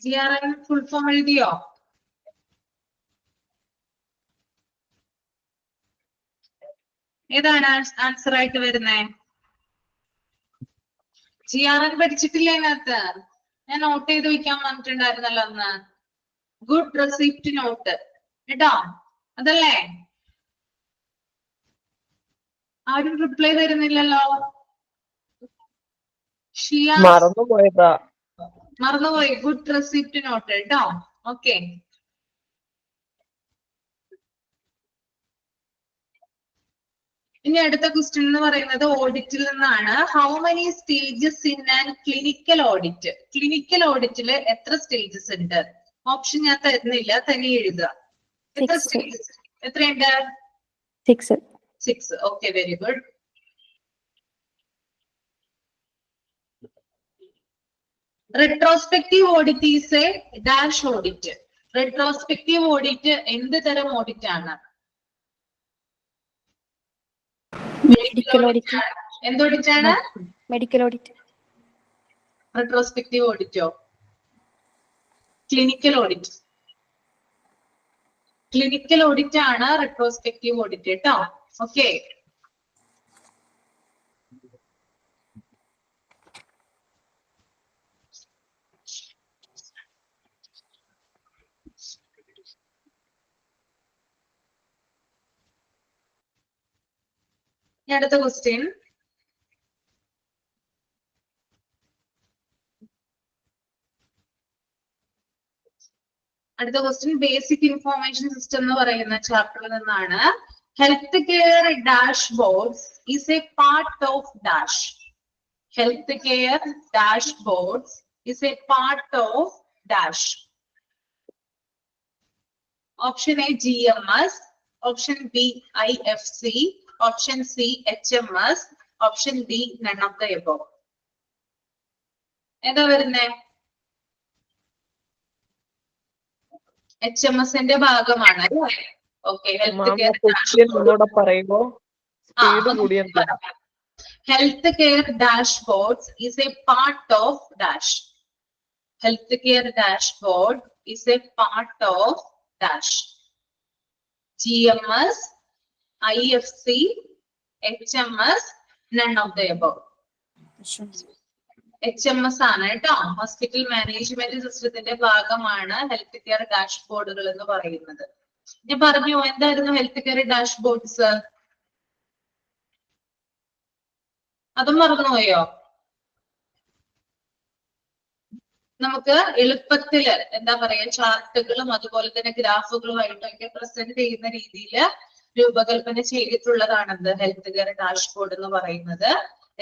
GRN ഫുൾ ഫോം എഴുതിയോ? ഏതാണ് ആൻസർ ആയിട്ട് വരുന്നത്? GRN പഠിച്ചിട്ടില്ല അതിനകത്ത്? ഞാൻ നോട്ട് ചെയ്ത് വെക്കാൻ പറഞ്ഞിട്ടുണ്ടായിരുന്നല്ലോ അന്ന്. ഗുഡ് റെസിപ്റ്റ് നോട്ട് കേട്ടോ, അതല്ലേ? ആരും റിപ്ലൈ തരുന്നില്ലല്ലോ. മറന്നുപോയതാ. മറന്നുപോയി. ഗുഡ് റെസിപ്റ്റ് നോട്ട് കേട്ടോ. ഓക്കെ. ഇനി അടുത്ത ക്വസ്റ്റ്യൻ എന്ന് പറയുന്നത് ഓഡിറ്റിൽ നിന്നാണ്. How many stages in and clinical audit? Clinical ഓഡിറ്റില് എത്ര സ്റ്റേജസ് ഉണ്ട്? ഓപ്ഷൻ ഞാൻ തരുന്നില്ല, തന്നെ എഴുതുക. എത്ര സ്റ്റേജസ്? എത്രയുണ്ട്? 6. 6. Okay, very good. Retrospective audit is a dash audit. Retrospective audit എന്ത് തരം ഓഡിറ്റ് ആണ്? Medical audit. എന്ത് ഓഡിറ്റ് ആണ്? Medical audit. റെട്രോസ്പെക്റ്റീവ് ഓഡിറ്റോ? Clinical audit. ക്ലിനിക്കൽ ഓഡിറ്റ് ആണ് റെട്രോസ്പെക്റ്റീവ് ഓഡിറ്റ് കേട്ടോ. ഓക്കെ. അടുത്ത ക്വസ്റ്റ്യൻ. അടുത്ത ക്വസ്റ്റ്യൻ ബേസിക് ഇൻഫോർമേഷൻ സിസ്റ്റം എന്ന് പറയുന്ന ചാപ്റ്ററിൽ നിന്നാണ്. Health care dashboards is a part of dash. Health care dashboards is a part of dash. Option A GMS, option B IFC, option C HMS, option D none of the above. ഏതാ വരുന്നേ? HMSന്റെ ഭാഗമാണ് അല്ലേ? Okay. Health care ഒന്നുകൂടെ പറയുമ്പോ speed കൂടിയെന്താ? Health care dashboards is a part of dash. Health care dashboard is a part of dash. GMS, IFC, HMS, none of the above. HMS ആണ് കേട്ടോ. Hospital management സിസ്റ്റത്തിന്റെ ഭാഗമാണ് ഹെൽത്ത് കെയർ ഡാഷ്ബോർഡുകൾ എന്ന് പറയുന്നത്. ഞാൻ പറഞ്ഞു എന്തായിരുന്നു ഹെൽത്ത് കെയർ ഡാഷ്ബോർഡ്സ്? അതും മറന്നുപോയോ? നമുക്ക് എളുപ്പത്തില് എന്താ പറയാ ചാർട്ടുകളും അതുപോലെ തന്നെ ഗ്രാഫുകളുമായിട്ടൊക്കെ പ്രസന്റ് ചെയ്യുന്ന രീതിയിൽ രൂപകൽപ്പന ചെയ്തിട്ടുള്ളതാണത് ഹെൽത്ത് കെയർ ഡാഷ്ബോർഡ് എന്ന് പറയുന്നത്.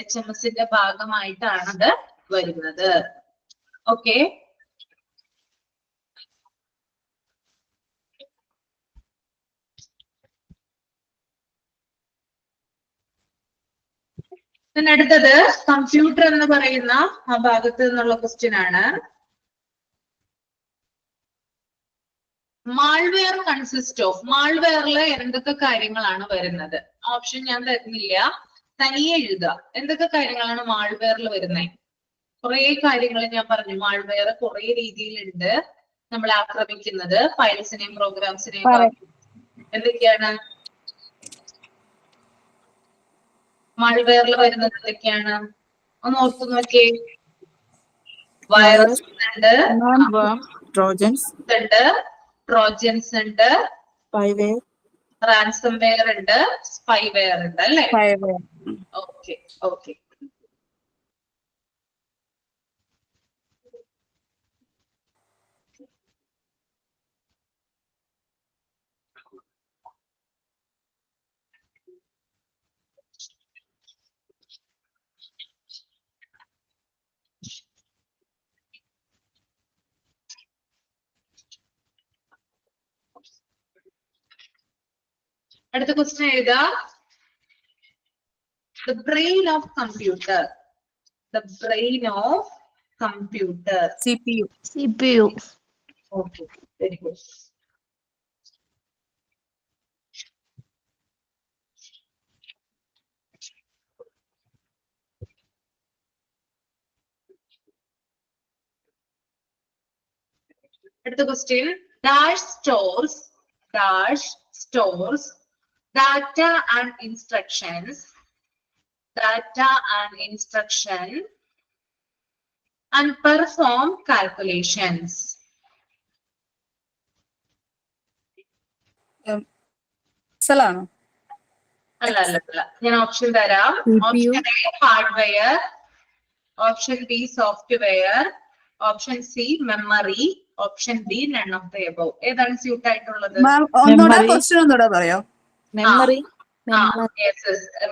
HMSന്റെ ഭാഗമായിട്ടാണത് വരുന്നത്. ഓക്കെ. അടുത്തത് കമ്പ്യൂട്ടർ എന്ന് പറയുന്ന ആ ഭാഗത്ത് നിന്നുള്ള ക്വസ്റ്റ്യൻ ആണ്. Malware consist of. മാൾവെയറിൽ എന്തൊക്കെ കാര്യങ്ങളാണ് വരുന്നത്? ഓപ്ഷൻ ഞാൻ തരുന്നില്ല, തനിയെ എഴുതുക. എന്തൊക്കെ കാര്യങ്ങളാണ് മാൾവെയറിൽ വരുന്നത്? കുറെ കാര്യങ്ങൾ ഞാൻ പറഞ്ഞു. മാൾവെയർ കുറെ രീതിയിലുണ്ട് നമ്മൾ ആക്രമിക്കുന്നത്. ഫയൽസിനെയും പ്രോഗ്രാംസിനെയും. എന്തൊക്കെയാണ് മാൾവെയറിൽ വരുന്നത്? എന്തൊക്കെയാണ് ഒന്ന് ഓർത്തു നോക്കിയേ. വൈറസ് ഉണ്ട്, ട്രോജൻസ് ഉണ്ട്, ട്രോജൻസ് ഉണ്ട്, സ്പൈവെയർ, റാൻസംവെയർ ഉണ്ട്, സ്പൈവെയർ ഉണ്ട് അല്ലേ? Okay okay. അടുത്ത ക്വസ്റ്റ്യൻ എഴുതാ. The brain of computer. The brain of computer. CPU. Okay, very good. അടുത്ത question. Dash stores data and instructions and perform calculations. ആണോ? അല്ല. ഞാൻ ഓപ്ഷൻ തരാം. Option A hardware, option B software, option C memory, option D none of the above. ഏതാണ് suit ആയിട്ടുള്ളത്? ഒന്നുകൂടെ പറയോ? Memory.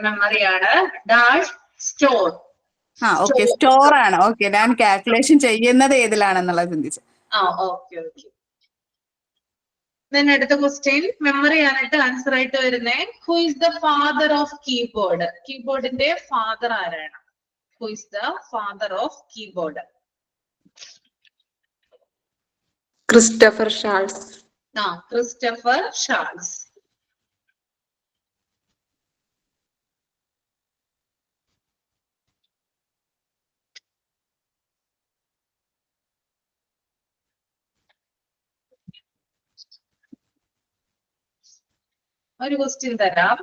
Memory ആണ്. Dash store. ഓക്കെ, സ്റ്റോർ ആണ്. ഓക്കെ, ഞാൻ കാൽക്കുലേഷൻ ചെയ്യുന്നത് ഏതിലാണെന്നുള്ളത് ചിന്തിച്ചു. ഓക്കെ. അടുത്ത ക്വസ്റ്റ്യൻ മെമ്മറി ആയിട്ട് ആൻസർ ആയിട്ട് വരുന്നേ. Who is the father of keyboard? കീബോർഡിന്റെ ഫാദർ ആരാണ്? Who is the father of keyboard? Christopher Sholes. Christopher Sholes. ഒരു ക്വസ്റ്റ്യൻ തരാം.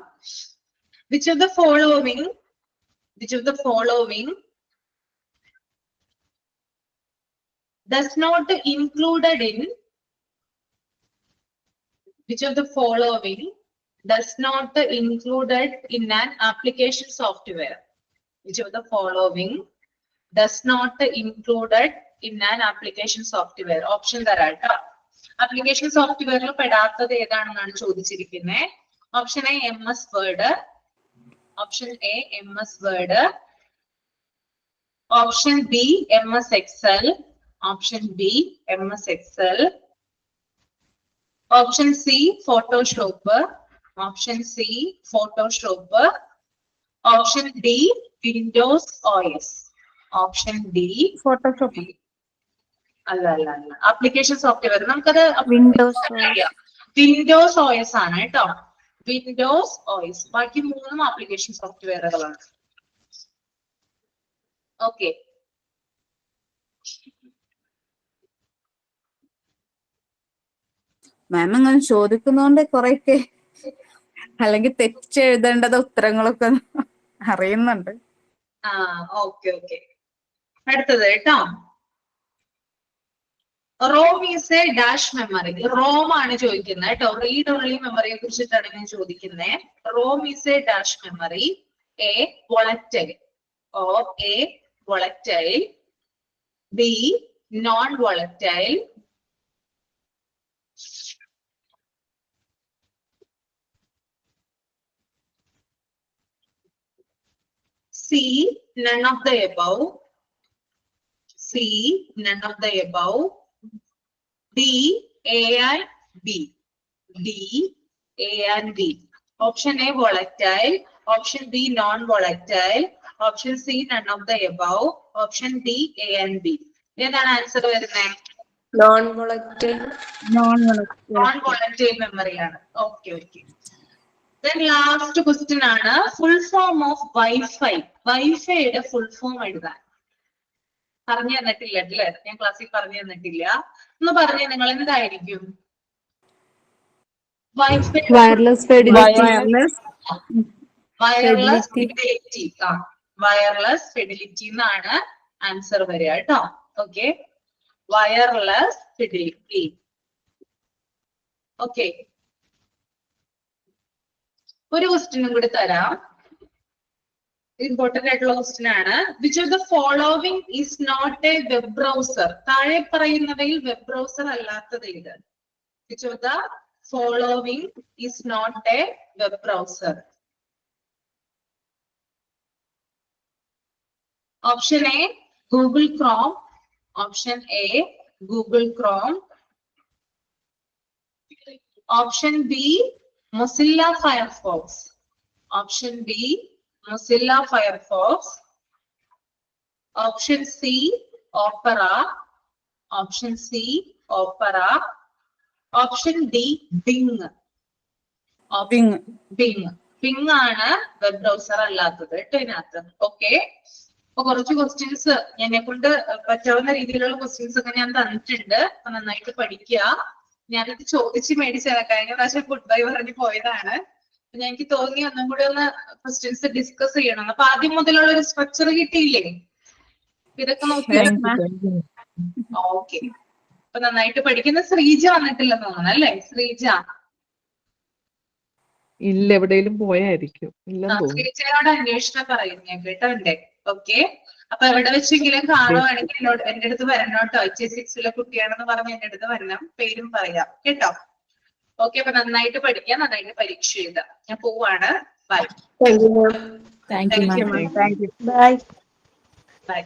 Which of the following does not included in which of the following does not included in an application software? Which of the following does not included in an application software? Option തരാട്ടോ. Application സോഫ്റ്റ്വെയറിൽ പെടാത്തത് ഏതാണെന്നാണ് ചോദിച്ചിരിക്കുന്നത്. Option A MS Word, option A MS Word, option B MS Excel, option B MS Excel, option C Photoshop, option C Photoshop, option D Windows OS, option D Photoshop. അല്ല application software നമുക്കത് Windows Windows OS ആണ് കേട്ടോ. Windows OS. ബാക്കി മൂന്നും application സോഫ്റ്റ്വെയറുകളാണ്. Okay, മാം അങ്ങനെ ചോദിക്കുന്നോണ്ട് കൊറേയൊക്കെ അല്ലെങ്കിൽ തെറ്റെഴുതേണ്ടത് ഉത്തരങ്ങളൊക്കെ അറിയുന്നുണ്ട്. Okay. അടുത്തത് കേട്ടോ. ROM is a dash memory. ROM ആണ് ചോദിക്കുന്നത് കേട്ടോ. റീഡ് ഓൺലി മെമ്മറിയെ കുറിച്ചിട്ടാണ് ഞാൻ ചോദിക്കുന്നത്. ROM is a dash memory. A volatile or a volatile, B non volatile, C none of the above, C none of the above, D A and B, D A and B. Option A volatile, option B non-volatile, option C none of the above, option D A and B. എന്താണ് ആൻസർ വരുന്നത്? Non-volatile. Non-volatile memory ആണ്. ഓക്കെ. Then last question ആണ് full form of Wi-Fi. വൈഫൈയുടെ full form എഴുതാൻ പറഞ്ഞു തന്നിട്ടില്ല അല്ലേ? ഞാൻ ക്ലാസ്സിൽ പറഞ്ഞു തന്നിട്ടില്ല. ഒന്ന് പറഞ്ഞേ നിങ്ങൾ എന്തായിരിക്കും? Wifi wireless wireless fidelity. Wireless fidelity എന്നാണ് ആൻസർ വരിക കേട്ടോ. Okay, wireless fidelity. ഓക്കെ, ഒരു ക്വസ്റ്റ്യനും കൂടി തരാം. ഇമ്പോർട്ടന്റ് ആയിട്ടുള്ള ക്വസ്റ്റ്യൻ ആണ്. Which of the following is not a web browser? താഴെ പറയുന്നവയിൽ വെബ് ബ്രൗസർ അല്ലാത്തത് ഏത്? Which of the following is not a web browser? Option A Google Chrome, option A Google Chrome, option B Mozilla Firefox, option B Mozilla Firefox, option C Opera, option C Opera, option D Bing. Bing ആണ് web browser അല്ലാത്തത് കേട്ടോ ഇതിനകത്ത്. Okay, അപ്പൊ കുറച്ച് questions എന്നെ കൊണ്ട് പറ്റാവുന്ന രീതിയിലുള്ള ക്വസ്റ്റ്യൻസ് ഒക്കെ ഞാൻ തന്നിട്ടുണ്ട്. അപ്പൊ നന്നായിട്ട് പഠിക്കുക. ഞാനിത് ചോദിച്ച് മേടിച്ചതാണ്. കഴിഞ്ഞ പ്രാവശ്യം ഗുഡ് ബൈ പറഞ്ഞ് പോയതാണ്. എനിക്ക് തോന്നി ഒന്നും കൂടി ഒന്ന് ക്വസ്റ്റ്യൻസ് ഡിസ്കസ് ചെയ്യണം. അപ്പൊ ആദ്യം മുതലുള്ള ഒരു സ്ട്രക്ചർ കിട്ടിയില്ലേ? ഇതൊക്കെ നോക്കി. ഓക്കെ, അപ്പൊ നന്നായിട്ട് പഠിക്കുന്ന ശ്രീജ വന്നിട്ടില്ലെന്ന് തോന്നുന്നു അല്ലേ? ശ്രീജ ഇല്ല, എവിടെയെങ്കിലും പോയായിരിക്കും. ശ്രീജയോട് അന്വേഷണം പറയും ഞാൻ കേട്ടോ ഉണ്ട്. ഓക്കെ, അപ്പൊ എവിടെ വെച്ചെങ്കിലും കാണുവാണെങ്കിൽ എന്നോട് എന്റെ അടുത്ത് വരണം കേട്ടോ. HA6 കുട്ടിയാണെന്ന് പറഞ്ഞ് എന്റെ അടുത്ത് വരണം, പേരും പറയാം കേട്ടോ. ഓക്കെ, അപ്പൊ നന്നായിട്ട് പഠിക്കാം, നന്നായിട്ട് പരീക്ഷ എഴുതാം. ഞാൻ പോവാണ്. Bye. Thank you, ma'am. Thank you. Bye. By.